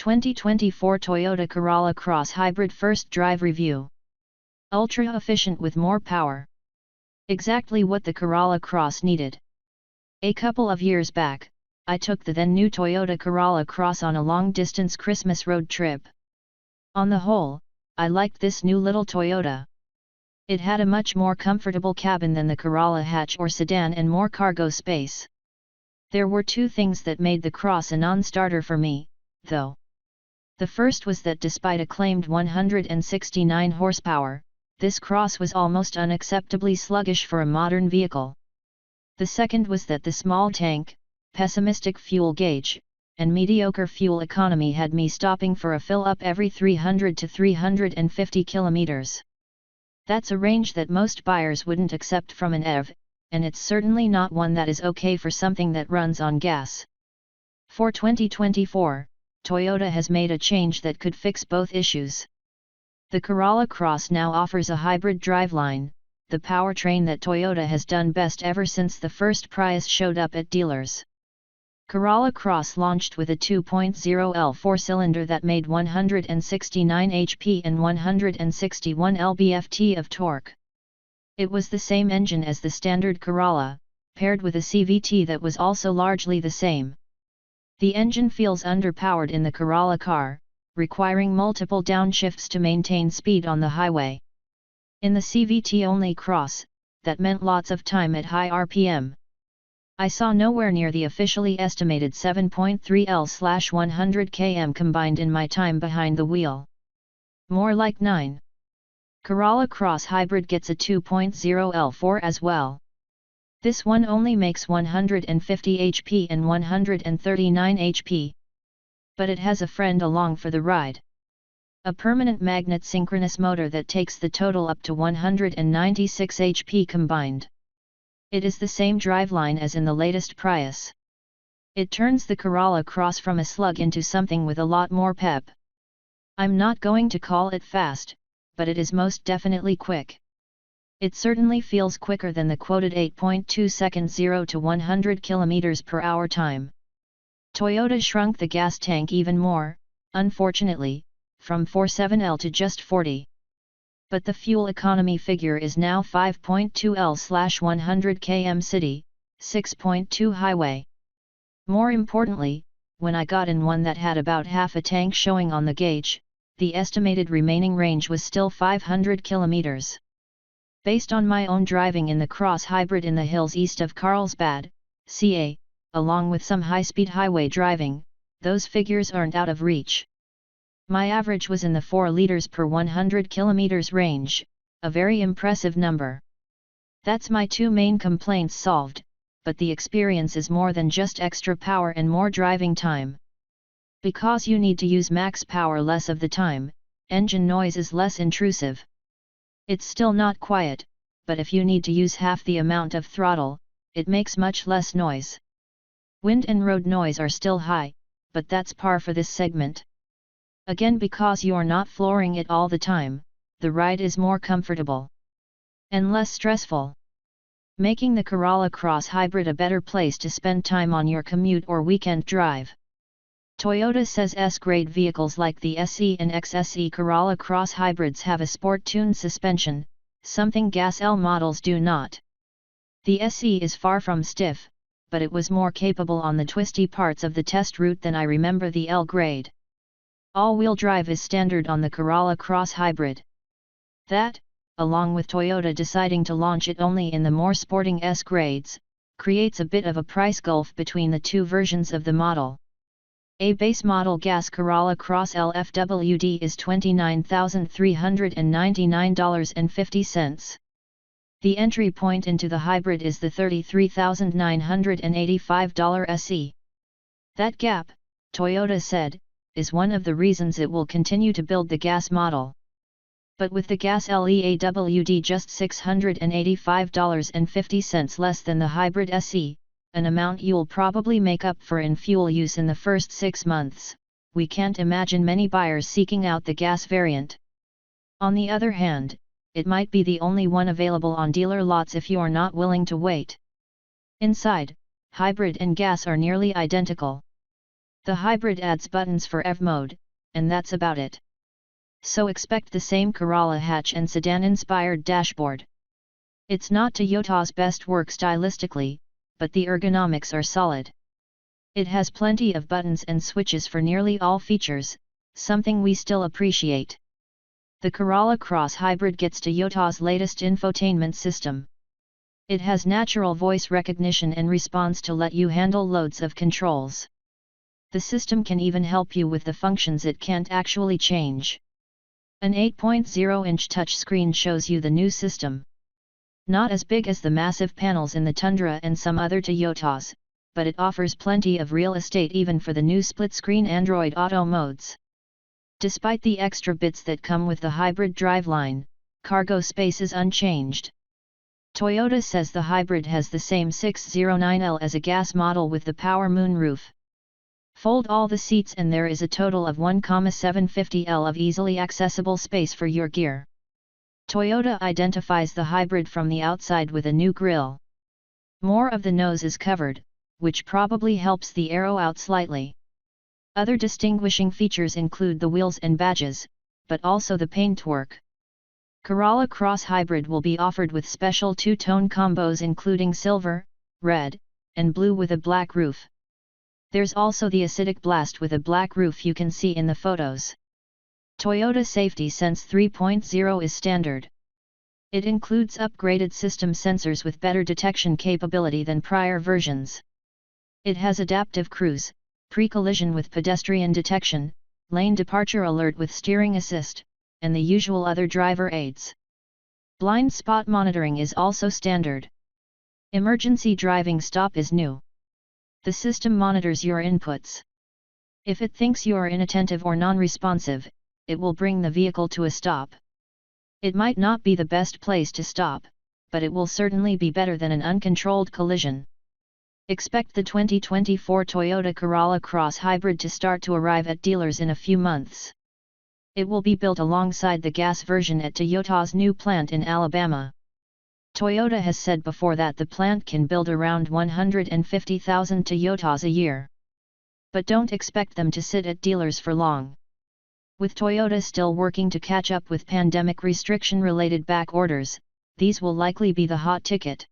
2024 Toyota Corolla Cross Hybrid First Drive Review. Ultra efficient with more power. Exactly what the Corolla Cross needed. A couple of years back, I took the then new Toyota Corolla Cross on a long-distance Christmas road trip. On the whole, I liked this new little Toyota. It had a much more comfortable cabin than the Corolla hatch or sedan and more cargo space. There were two things that made the Cross a non-starter for me, though. The first was that despite a claimed 169 horsepower, this Cross was almost unacceptably sluggish for a modern vehicle. The second was that the small tank, pessimistic fuel gauge, and mediocre fuel economy had me stopping for a fill-up every 300 to 350 kilometers. That's a range that most buyers wouldn't accept from an EV, and it's certainly not one that is okay for something that runs on gas. For 2024, Toyota has made a change that could fix both issues. The Corolla Cross now offers a hybrid driveline, the powertrain that Toyota has done best ever since the first Prius showed up at dealers. Corolla Cross launched with a 2.0L four-cylinder that made 169 HP and 161 lb-ft of torque. It was the same engine as the standard Corolla, paired with a CVT that was also largely the same. The engine feels underpowered in the Corolla car, requiring multiple downshifts to maintain speed on the highway. In the CVT-only Cross, that meant lots of time at high RPM. I saw nowhere near the officially estimated 7.3 L/100 km combined in my time behind the wheel. More like 9. Corolla Cross Hybrid gets a 2.0 L4 as well. This one only makes 150 HP and 139 HP. But it has a friend along for the ride. A permanent magnet synchronous motor that takes the total up to 196 HP combined. It is the same driveline as in the latest Prius. It turns the Corolla Cross from a slug into something with a lot more pep. I'm not going to call it fast, but it is most definitely quick. It certainly feels quicker than the quoted 8.2 seconds 0 to 100 km/h time. Toyota shrunk the gas tank even more, unfortunately, from 47L to just 40. But the fuel economy figure is now 5.2 L/100 km city, 6.2 highway. More importantly, when I got in one that had about half a tank showing on the gauge, the estimated remaining range was still 500 kilometers. Based on my own driving in the Cross Hybrid in the hills east of Carlsbad, CA, along with some high-speed highway driving, those figures aren't out of reach. My average was in the 4 liters per 100 kilometers range, a very impressive number. That's my two main complaints solved, but the experience is more than just extra power and more driving time. Because you need to use max power less of the time, engine noise is less intrusive. It's still not quiet, but if you need to use half the amount of throttle, it makes much less noise. Wind and road noise are still high, but that's par for this segment. Again, because you're not flooring it all the time, the ride is more comfortable and less stressful, making the Corolla Cross Hybrid a better place to spend time on your commute or weekend drive. Toyota says S-grade vehicles like the SE and XSE Corolla Cross Hybrids have a sport-tuned suspension, something Gas L models do not. The SE is far from stiff, but it was more capable on the twisty parts of the test route than I remember the L grade. All-wheel drive is standard on the Corolla Cross Hybrid. That, along with Toyota deciding to launch it only in the more sporting S grades, creates a bit of a price gulf between the two versions of the model. A base model gas Corolla Cross LFWD is $29,399.50. The entry point into the hybrid is the $33,985 SE. That gap, Toyota said, is one of the reasons it will continue to build the gas model. But with the gas LEAWD just $685.50 less than the hybrid SE, an amount you'll probably make up for in fuel use in the first 6 months, we can't imagine many buyers seeking out the gas variant. On the other hand, it might be the only one available on dealer lots if you're not willing to wait. Inside, hybrid and gas are nearly identical. The hybrid adds buttons for EV mode, and that's about it. So expect the same Corolla hatch and sedan-inspired dashboard. It's not Toyota's best work stylistically, but the ergonomics are solid. It has plenty of buttons and switches for nearly all features, something we still appreciate. The Corolla Cross Hybrid gets Toyota's latest infotainment system. It has natural voice recognition and response to let you handle loads of controls. The system can even help you with the functions it can't actually change. An 8.0-inch touchscreen shows you the new system. Not as big as the massive panels in the Tundra and some other Toyotas, but it offers plenty of real estate even for the new split-screen Android Auto modes. Despite the extra bits that come with the hybrid driveline, cargo space is unchanged. Toyota says the hybrid has the same 609L as a gas model with the power moonroof. Fold all the seats and there is a total of 1,750L of easily accessible space for your gear. Toyota identifies the hybrid from the outside with a new grille. More of the nose is covered, which probably helps the aero out slightly. Other distinguishing features include the wheels and badges, but also the paintwork. Corolla Cross Hybrid will be offered with special two-tone combos including silver, red, and blue with a black roof. There's also the Acidic Blast with a black roof you can see in the photos. Toyota Safety Sense 3.0 is standard. It includes upgraded system sensors with better detection capability than prior versions. It has adaptive cruise, pre-collision with pedestrian detection, lane departure alert with steering assist, and the usual other driver aids. Blind spot monitoring is also standard. Emergency driving stop is new. The system monitors your inputs. If it thinks you are inattentive or non-responsive, it will bring the vehicle to a stop. It might not be the best place to stop, but it will certainly be better than an uncontrolled collision. Expect the 2024 Toyota Corolla Cross Hybrid to start to arrive at dealers in a few months. It will be built alongside the gas version at Toyota's new plant in Alabama. Toyota has said before that the plant can build around 150,000 Toyotas a year. But don't expect them to sit at dealers for long. With Toyota still working to catch up with pandemic restriction-related back orders, these will likely be the hot ticket.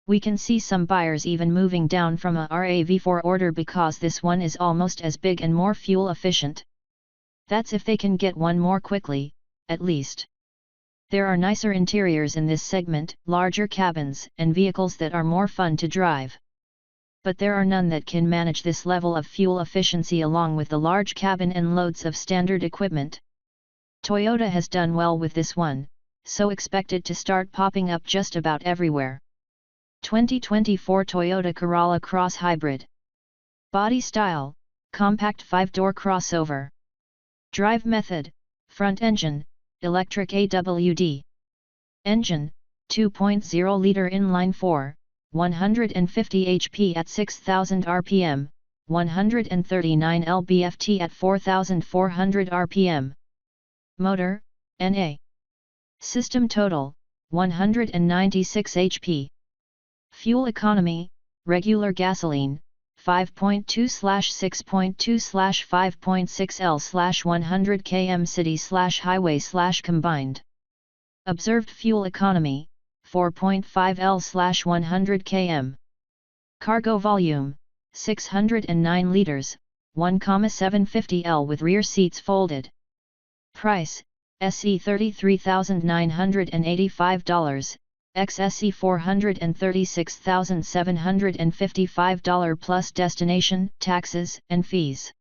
We can see some buyers even moving down from a RAV4 order because this one is almost as big and more fuel efficient. That's if they can get one more quickly, at least. There are nicer interiors in this segment, larger cabins, and vehicles that are more fun to drive. But there are none that can manage this level of fuel efficiency along with the large cabin and loads of standard equipment. Toyota has done well with this one, so expect it to start popping up just about everywhere. 2024 Toyota Corolla Cross Hybrid. Body style, compact 5-door crossover. Drive method, front engine, electric AWD. Engine, 2.0-liter inline-4, 150 HP at 6,000 rpm, 139 lb-ft at 4,400 rpm. Motor, NA. System total, 196 HP. Fuel economy, regular gasoline, 5.2/6.2/5.6 L/100 km/city/highway/combined. Observed fuel economy, 4.5 L/100 km. Cargo volume, 609 liters, 1,750 L with rear seats folded. Price, SE $33,985, XSE $436,755 plus destination, taxes, and fees.